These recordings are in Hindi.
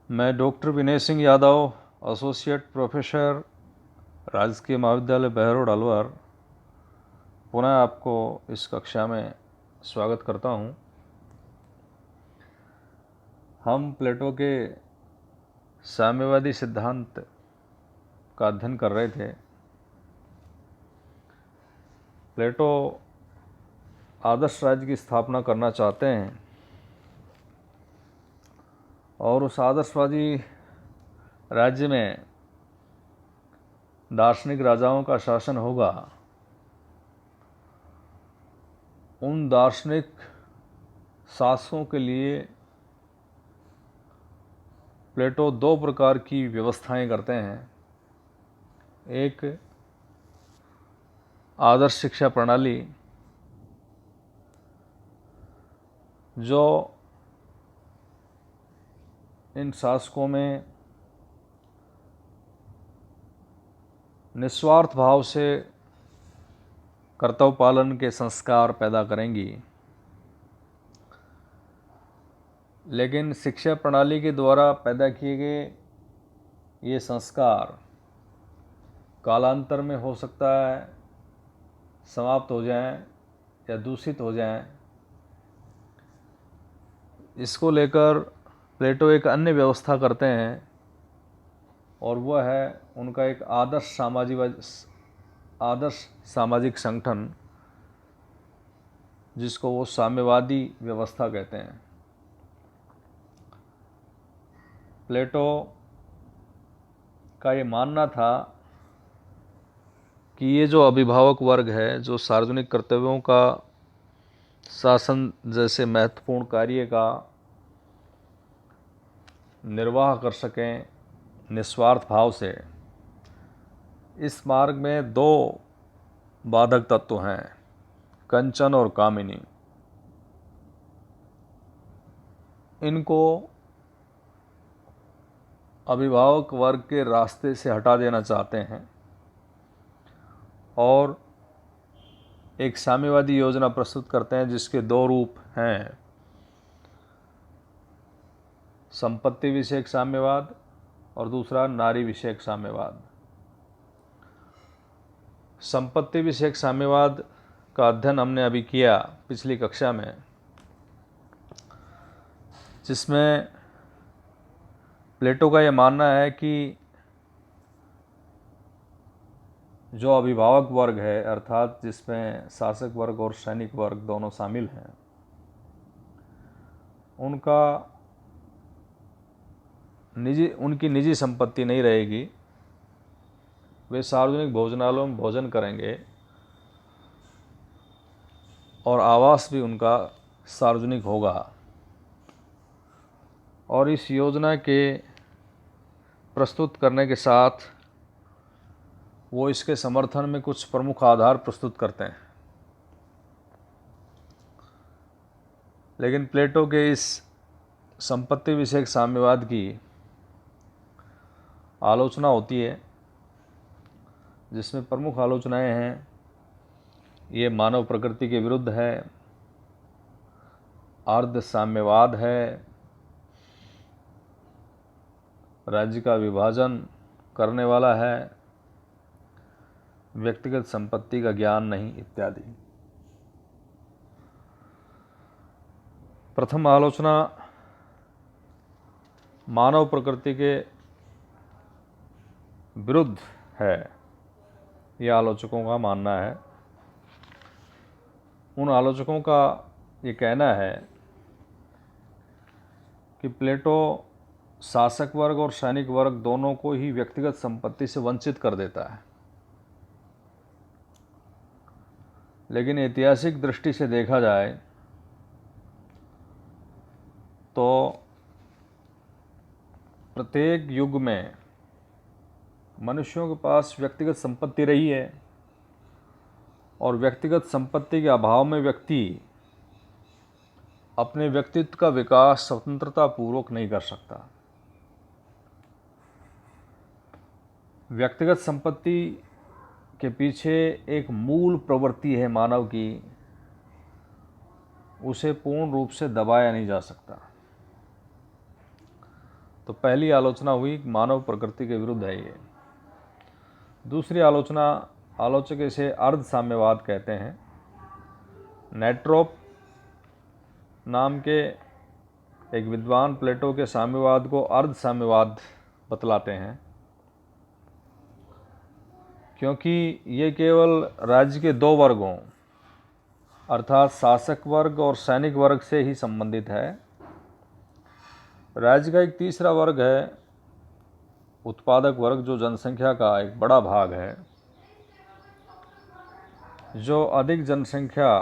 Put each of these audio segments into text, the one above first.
मैं doctor Vinay Singh Yadav, associate professor, राजकीय महाविद्यालय बहरोड अलवर, पुनः आपको इस कक्षा में स्वागत करता हूँ। हम प्लेटो के साम्यवादी सिद्धांत का अध्ययन कर रहे थे। प्लेटो आदर्श राज्य की स्थापना करना चाहते हैं और उस आदर्शवादी राज्य में दार्शनिक राजाओं का शासन होगा। उन दार्शनिक शासकों के लिए प्लेटो दो प्रकार की व्यवस्थाएं करते हैं। एक आदर्श शिक्षा प्रणाली जो इन शासकों में निस्वार्थ भाव से कर्तव्य पालन के संस्कार पैदा करेंगी, लेकिन शिक्षा प्रणाली के द्वारा पैदा किए गए ये संस्कार कालांतर में हो सकता है समाप्त हो जाएं या दूषित हो जाएं। इसको लेकर प्लेटो एक अन्य व्यवस्था करते हैं और वह है उनका एक आदर्श सामाजिक संगठन, जिसको वो साम्यवादी व्यवस्था कहते हैं। प्लेटो का ये मानना था कि ये जो अभिभावक वर्ग है, जो सार्वजनिक कर्तव्यों का शासन जैसे महत्वपूर्ण कार्य का निर्वाह कर सकें निस्वार्थ भाव से, इस मार्ग में दो बाधक तत्व हैं, कंचन और कामिनी। इनको अभिभावक वर्ग के रास्ते से हटा देना चाहते हैं और एक साम्यवादी योजना प्रस्तुत करते हैं जिसके दो रूप हैं, संपत्ति विषयक साम्यवाद और दूसरा नारी विषयक साम्यवाद। संपत्ति विषयक साम्यवाद का अध्ययन हमने अभी किया पिछली कक्षा में, जिसमें प्लेटो का यह मानना है कि जो अभिभावक वर्ग है, अर्थात जिसमें शासक वर्ग और सैनिक वर्ग दोनों शामिल हैं, उनकी निजी संपत्ति नहीं रहेगी। वे सार्वजनिक भोजनालयों में भोजन करेंगे और आवास भी उनका सार्वजनिक होगा। और इस योजना के प्रस्तुत करने के साथ वो इसके समर्थन में कुछ प्रमुख आधार प्रस्तुत करते हैं। लेकिन प्लेटो के इस संपत्ति विषयक साम्यवाद की आलोचना होती है, जिसमें प्रमुख आलोचनाएं हैं, ये मानव प्रकृति के विरुद्ध है, अर्ध साम्यवाद है, राज्य का विभाजन करने वाला है, व्यक्तिगत संपत्ति का ज्ञान नहीं, इत्यादि। प्रथम आलोचना मानव प्रकृति के विरुद्ध है, यह आलोचकों का मानना है। उन आलोचकों का ये कहना है कि प्लेटो शासक वर्ग और सैनिक वर्ग दोनों को ही व्यक्तिगत संपत्ति से वंचित कर देता है। लेकिन ऐतिहासिक दृष्टि से देखा जाए तो प्रत्येक युग में मनुष्यों के पास व्यक्तिगत संपत्ति रही है और व्यक्तिगत संपत्ति के अभाव में व्यक्ति अपने व्यक्तित्व का विकास स्वतंत्रता पूर्वक नहीं कर सकता। व्यक्तिगत संपत्ति के पीछे एक मूल प्रवृत्ति है मानव की, उसे पूर्ण रूप से दबाया नहीं जा सकता। तो पहली आलोचना हुई मानव प्रकृति के विरुद्ध है ये। दूसरी आलोचना, आलोचक इसे अर्ध साम्यवाद कहते हैं। नेट्रोप नाम के एक विद्वान प्लेटो के साम्यवाद को अर्ध साम्यवाद बतलाते हैं, क्योंकि ये केवल राज्य के दो वर्गों अर्थात शासक वर्ग और सैनिक वर्ग से ही संबंधित है। राज्य का एक तीसरा वर्ग है उत्पादक वर्ग, जो जनसंख्या का एक बड़ा भाग है। जो अधिक जनसंख्या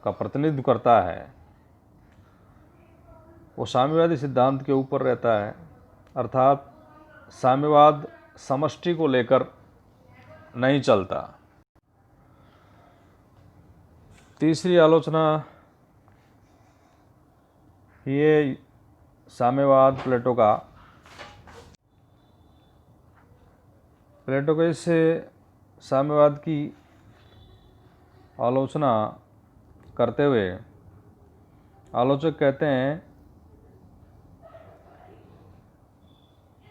का प्रतिनिधित्व करता है वो साम्यवादी सिद्धांत के ऊपर रहता है, अर्थात साम्यवाद समष्टि को लेकर नहीं चलता। तीसरी आलोचना ये साम्यवाद प्लेटो को इस साम्यवाद की आलोचना करते हुए आलोचक कहते हैं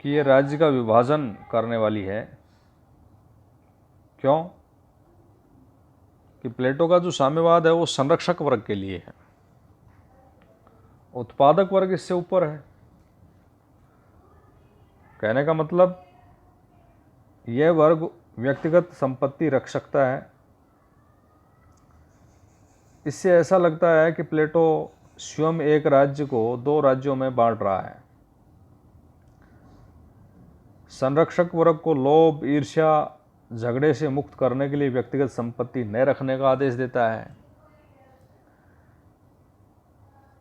कि ये राज्य का विभाजन करने वाली है। क्यों? कि प्लेटो का जो साम्यवाद है वो संरक्षक वर्ग के लिए है, उत्पादक वर्ग इससे ऊपर है। कहने का मतलब यह वर्ग व्यक्तिगत संपत्ति रख सकता है। इससे ऐसा लगता है कि प्लेटो स्वयं एक राज्य को दो राज्यों में बांट रहा है। संरक्षक वर्ग को लोभ, ईर्ष्या, झगड़े से मुक्त करने के लिए व्यक्तिगत संपत्ति न रखने का आदेश देता है।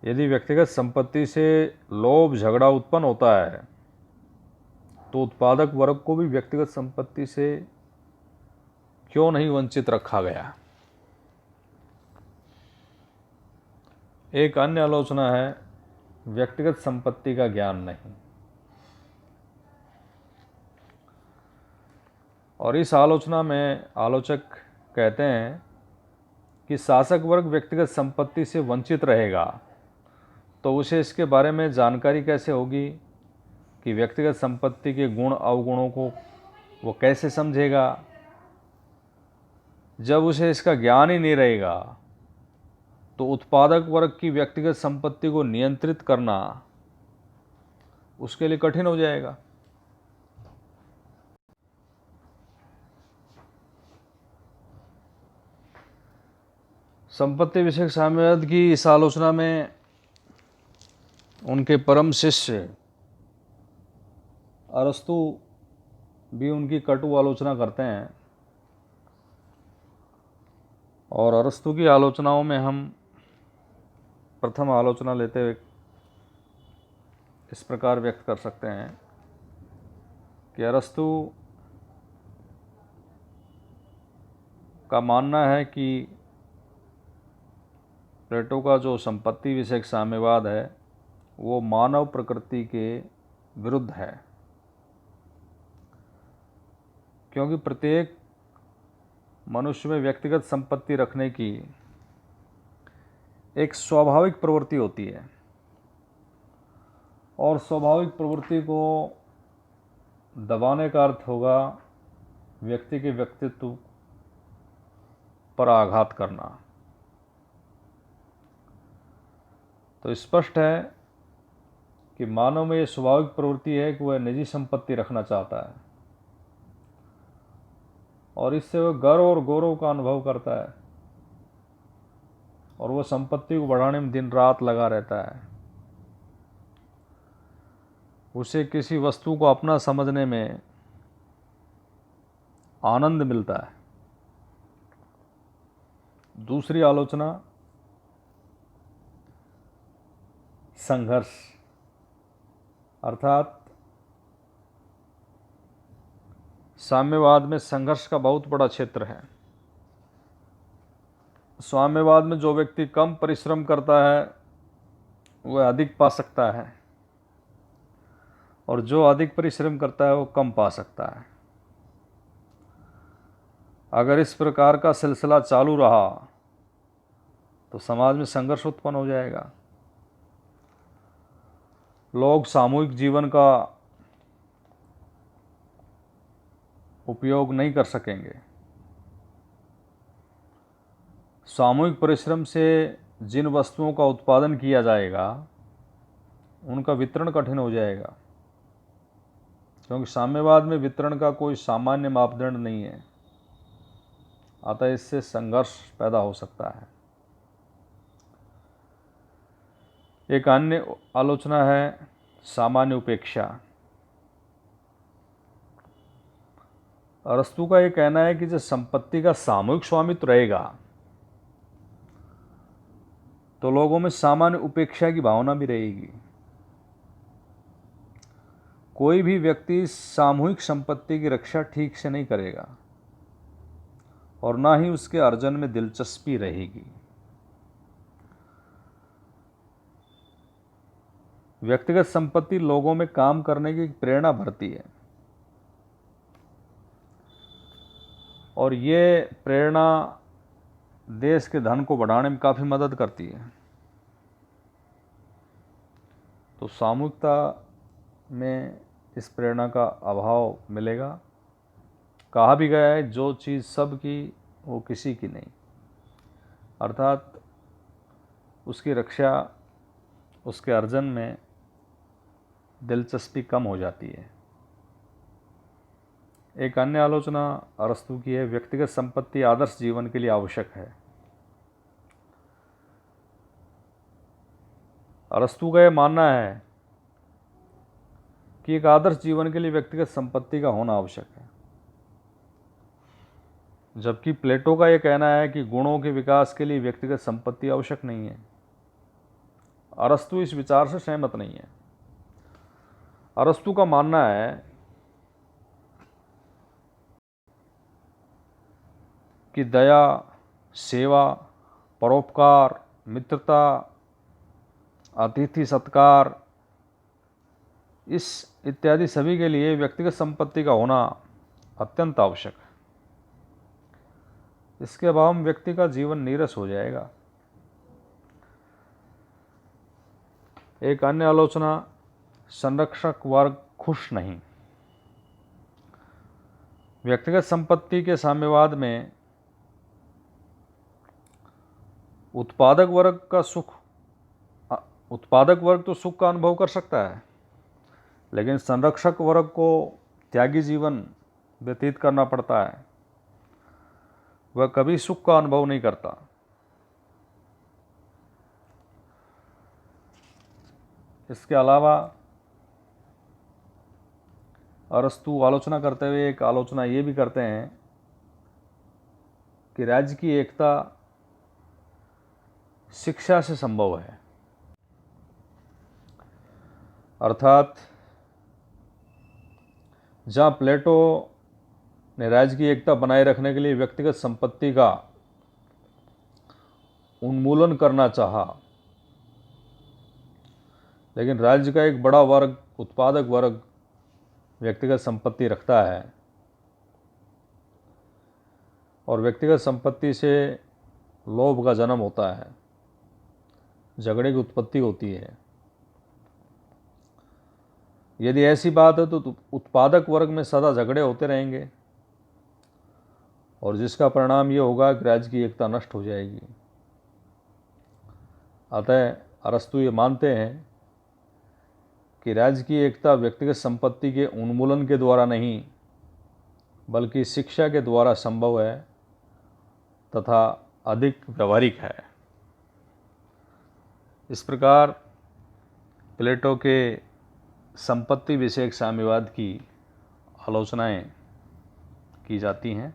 यदि व्यक्तिगत संपत्ति से लोभ, झगड़ा उत्पन्न होता है तो उत्पादक वर्ग को भी व्यक्तिगत संपत्ति से क्यों नहीं वंचित रखा गया। एक अन्य आलोचना है व्यक्तिगत संपत्ति का ज्ञान नहीं। और इस आलोचना में आलोचक कहते हैं कि शासक वर्ग व्यक्तिगत संपत्ति से वंचित रहेगा तो उसे इसके बारे में जानकारी कैसे होगी कि व्यक्तिगत संपत्ति के गुण अवगुणों को वो कैसे समझेगा। जब उसे इसका ज्ञान ही नहीं रहेगा तो उत्पादक वर्ग की व्यक्तिगत संपत्ति को नियंत्रित करना उसके लिए कठिन हो जाएगा। संपत्ति विषयक साम्यवाद की इस आलोचना में उनके परम शिष्य अरस्तु भी उनकी कटु आलोचना करते हैं। और अरस्तु की आलोचनाओं में हम प्रथम आलोचना लेते हुए इस प्रकार व्यक्त कर सकते हैं कि अरस्तु का मानना है कि प्लेटो का जो संपत्ति विषयक साम्यवाद है वो मानव प्रकृति के विरुद्ध है, क्योंकि प्रत्येक मनुष्य में व्यक्तिगत संपत्ति रखने की एक स्वाभाविक प्रवृत्ति होती है और स्वाभाविक प्रवृत्ति को दबाने का अर्थ होगा व्यक्ति के व्यक्तित्व पर आघात करना। तो स्पष्ट है कि मानव में यह स्वाभाविक प्रवृत्ति है कि वह निजी संपत्ति रखना चाहता है और इससे वह गर्व और गौरव का अनुभव करता है और वह संपत्ति को बढ़ाने में दिन रात लगा रहता है। उसे किसी वस्तु को अपना समझने में आनंद मिलता है। दूसरी आलोचना संघर्ष, अर्थात साम्यवाद में संघर्ष का बहुत बड़ा क्षेत्र है। साम्यवाद में जो व्यक्ति कम परिश्रम करता है वह अधिक पा सकता है और जो अधिक परिश्रम करता है वो कम पा सकता है। अगर इस प्रकार का सिलसिला चालू रहा तो समाज में संघर्ष उत्पन्न हो जाएगा। लोग सामूहिक जीवन का उपयोग नहीं कर सकेंगे। सामूहिक परिश्रम से जिन वस्तुओं का उत्पादन किया जाएगा उनका वितरण कठिन हो जाएगा, क्योंकि साम्यवाद में वितरण का कोई सामान्य मापदंड नहीं है। अतः इससे संघर्ष पैदा हो सकता है। एक अन्य आलोचना है सामान्य उपेक्षा। अरस्तू का यह कहना है कि जब संपत्ति का सामूहिक स्वामित्व रहेगा तो लोगों में सामान्य उपेक्षा की भावना भी रहेगी। कोई भी व्यक्ति सामूहिक संपत्ति की रक्षा ठीक से नहीं करेगा और ना ही उसके अर्जन में दिलचस्पी रहेगी। व्यक्तिगत संपत्ति लोगों में काम करने की प्रेरणा भरती है और ये प्रेरणा देश के धन को बढ़ाने में काफ़ी मदद करती है। तो सामूहिकता में इस प्रेरणा का अभाव मिलेगा। कहा भी गया है, जो चीज़ सब की वो किसी की नहीं, अर्थात उसकी रक्षा, उसके अर्जन में दिलचस्पी कम हो जाती है। एक अन्य आलोचना अरस्तू की है, व्यक्तिगत संपत्ति आदर्श जीवन के लिए आवश्यक है। अरस्तू का यह मानना है कि एक आदर्श जीवन के लिए व्यक्तिगत संपत्ति का होना आवश्यक है, जबकि प्लेटो का यह कहना है कि गुणों के विकास के लिए व्यक्तिगत संपत्ति आवश्यक नहीं है। अरस्तू इस विचार से सहमत नहीं है। अरस्तू का मानना है कि दया, सेवा, परोपकार, मित्रता, अतिथि सत्कार, इस इत्यादि सभी के लिए व्यक्तिगत संपत्ति का होना अत्यंत आवश्यक है। इसके अभाव में व्यक्ति का जीवन नीरस हो जाएगा। एक अन्य आलोचना, संरक्षक वर्ग खुश नहीं। व्यक्तिगत संपत्ति के साम्यवाद में उत्पादक वर्ग तो सुख का अनुभव कर सकता है, लेकिन संरक्षक वर्ग को त्यागी जीवन व्यतीत करना पड़ता है। वह कभी सुख का अनुभव नहीं करता। इसके अलावा अरस्तू आलोचना करते हुए एक आलोचना ये भी करते हैं कि राज्य की एकता शिक्षा से संभव है। अर्थात जहाँ प्लेटो ने राज्य की एकता बनाए रखने के लिए व्यक्तिगत संपत्ति का उन्मूलन करना चाहा, लेकिन राज्य का एक बड़ा वर्ग, उत्पादक वर्ग, व्यक्तिगत संपत्ति रखता है और व्यक्तिगत संपत्ति से लोभ का जन्म होता है, झगड़े की उत्पत्ति होती है। यदि ऐसी बात है तो उत्पादक वर्ग में सदा झगड़े होते रहेंगे और जिसका परिणाम ये होगा कि राज्य की एकता नष्ट हो जाएगी। अतः अरस्तू ये मानते हैं कि राज्य की एकता व्यक्तिगत संपत्ति के उन्मूलन के द्वारा नहीं बल्कि शिक्षा के द्वारा संभव है तथा अधिक व्यवहारिक है। इस प्रकार प्लेटो के संपत्ति विषयक साम्यवाद की आलोचनाएं की जाती हैं।